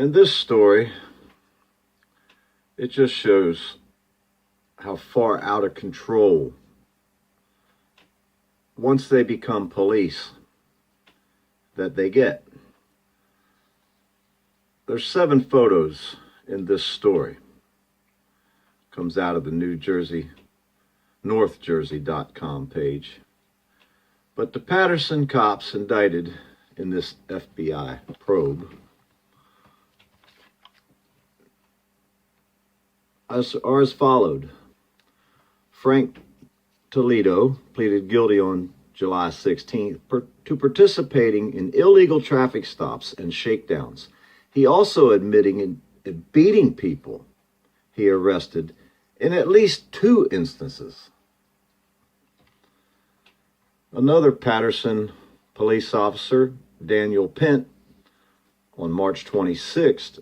In this story, it just shows how far out of control, once they become police, that they get. There's 7 photos in this story. Comes out of the NorthJersey.com page. But the Paterson cops indicted in this FBI probe are as followed. Frank Toledo pleaded guilty on July 16th to participating in illegal traffic stops and shakedowns. He also admitting in beating people he arrested in at least 2 instances. Another Paterson police officer, Daniel Pent, on March 26th,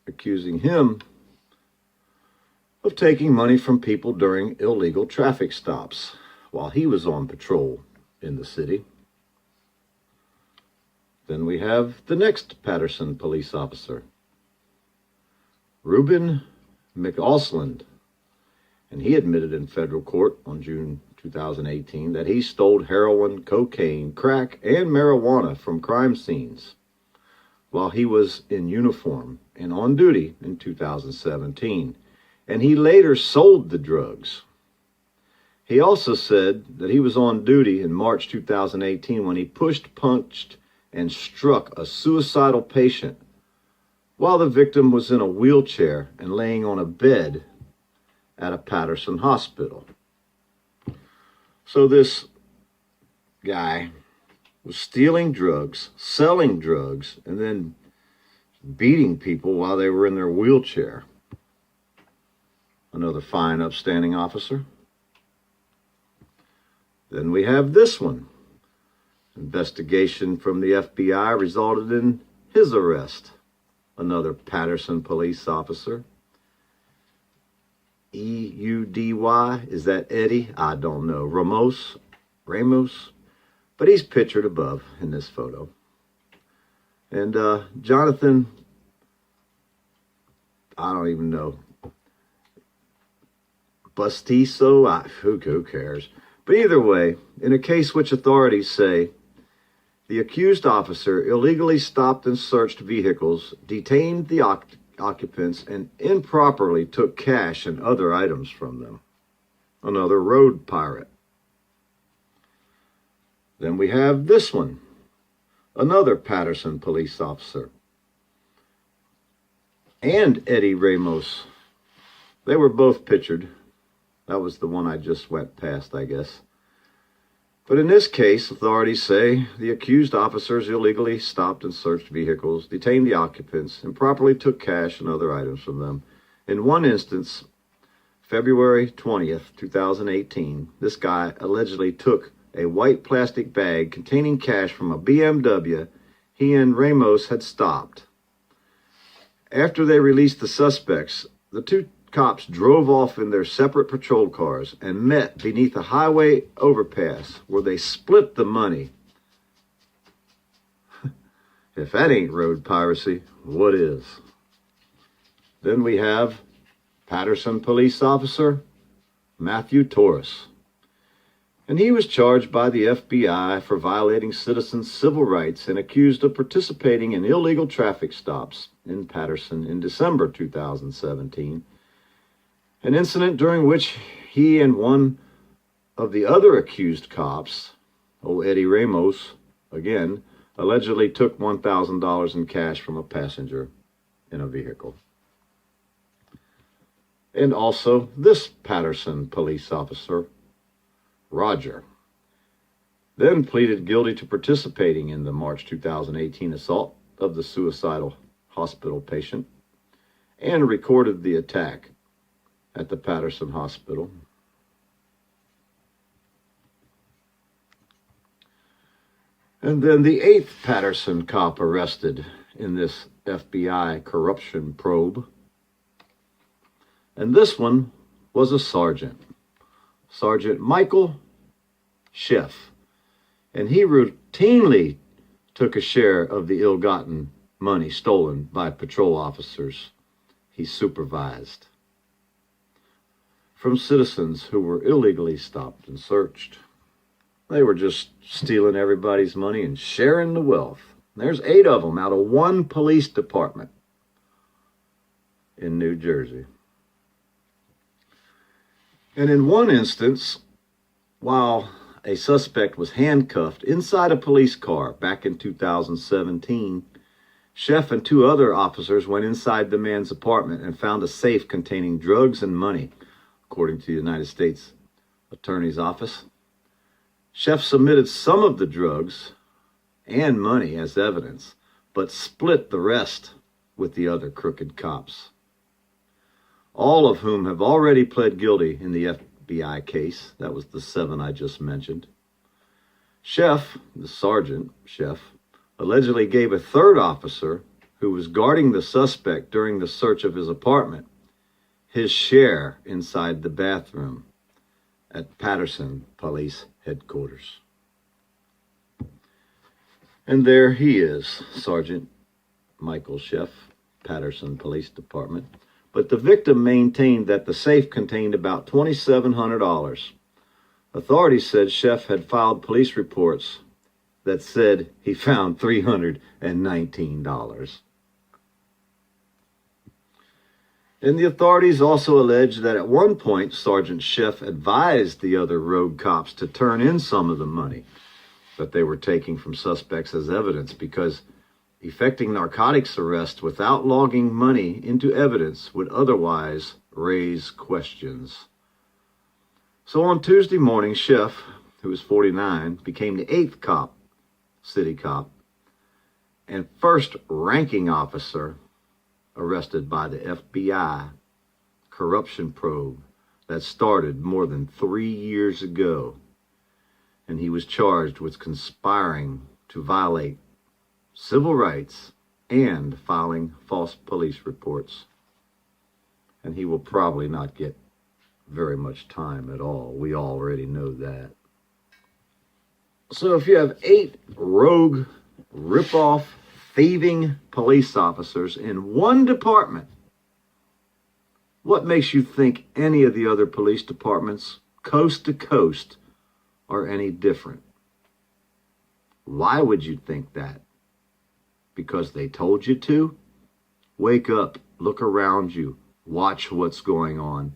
accusing him of taking money from people during illegal traffic stops while he was on patrol in the city. Then we have the next Paterson police officer, Reuben McAusland, and he admitted in federal court on June 2018 that he stole heroin, cocaine, crack, and marijuana from crime scenes while he was in uniform and on duty in 2017. And he later sold the drugs. He also said that he was on duty in March 2018 when he pushed, punched, and struck a suicidal patient while the victim was in a wheelchair and laying on a bed at a Paterson hospital. So this guy was stealing drugs, selling drugs, and then beating people while they were in their wheelchair. Another fine, upstanding officer. Then we have this one. Investigation from the FBI resulted in his arrest. Another Paterson police officer. E-U-D-Y, is that Eddie? I don't know. Ramos, but he's pictured above in this photo. And Jonathan, I don't even know. Bustiso, who cares? But either way, in a case which authorities say the accused officer illegally stopped and searched vehicles, detained the occupants, and improperly took cash and other items from them. Another road pirate. Then we have this one. Another Paterson police officer. And Eddie Ramos. They were both pictured. That was the one I just went past, I guess. But in this case, authorities say the accused officers illegally stopped and searched vehicles, detained the occupants, improperly took cash and other items from them. In one instance, February 20th, 2018, this guy allegedly took a white plastic bag containing cash from a BMW he and Ramos had stopped. After they released the suspects, the 2 cops drove off in their separate patrol cars and met beneath a highway overpass where they split the money. If that ain't road piracy, what is? Then we have Paterson police officer Matthew Torres. And he was charged by the FBI for violating citizens' civil rights and accused of participating in illegal traffic stops in Paterson in December 2017. An incident during which he and one of the other accused cops, Eddie Ramos, again, allegedly took $1,000 in cash from a passenger in a vehicle. And also this Paterson police officer, Roger, then pleaded guilty to participating in the March 2018 assault of the suicidal hospital patient and recorded the attack at the Paterson Hospital. And then the 8th Paterson cop arrested in this FBI corruption probe. And this one was a sergeant, Sergeant Michael Schiff. And he routinely took a share of the ill-gotten money stolen by patrol officers he supervised from citizens who were illegally stopped and searched. They were just stealing everybody's money and sharing the wealth. There's 8 of them out of one police department in New Jersey. And in one instance, while a suspect was handcuffed inside a police car back in 2017, Sheff and 2 other officers went inside the man's apartment and found a safe containing drugs and money, according to the United States Attorney's Office. Sheff submitted some of the drugs and money as evidence, but split the rest with the other crooked cops, all of whom have already pled guilty in the FBI case. That was the 7 I just mentioned. Sheff, the Sergeant Sheff, allegedly gave a 3rd officer who was guarding the suspect during the search of his apartment his share inside the bathroom at Paterson Police Headquarters. And there he is, Sergeant Michael Sheff, Paterson Police Department. But the victim maintained that the safe contained about $2,700. Authorities said Sheff had filed police reports that said he found $319. And the authorities also alleged that at one point, Sergeant Sheff advised the other rogue cops to turn in some of the money that they were taking from suspects as evidence, because effecting narcotics arrests without logging money into evidence would otherwise raise questions. So on Tuesday morning, Sheff, who was 49, became the 8th city cop, and first ranking officer arrested by the FBI corruption probe that started more than 3 years ago. And he was charged with conspiring to violate civil rights and filing false police reports. And he will probably not get very much time at all. We already know that. So if you have 8 rogue, rip-off, thieving police officers in one department, what makes you think any of the other police departments, coast to coast, are any different? Why would you think that? Because they told you to? Wake up, look around you, watch what's going on.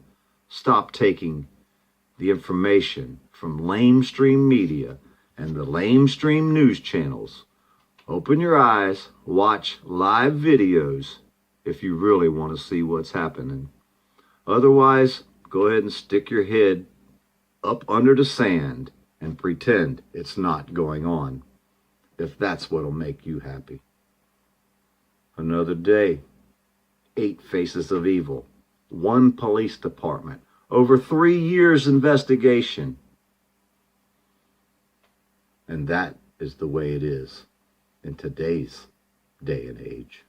Stop taking the information from lamestream media and the lamestream news channels. Open your eyes, watch live videos if you really want to see what's happening. Otherwise, go ahead and stick your head up under the sand and pretend it's not going on, if that's what'll make you happy. Another day, 8 faces of evil, 1 police department, over 3 years investigation. And that is the way it is in today's day and age.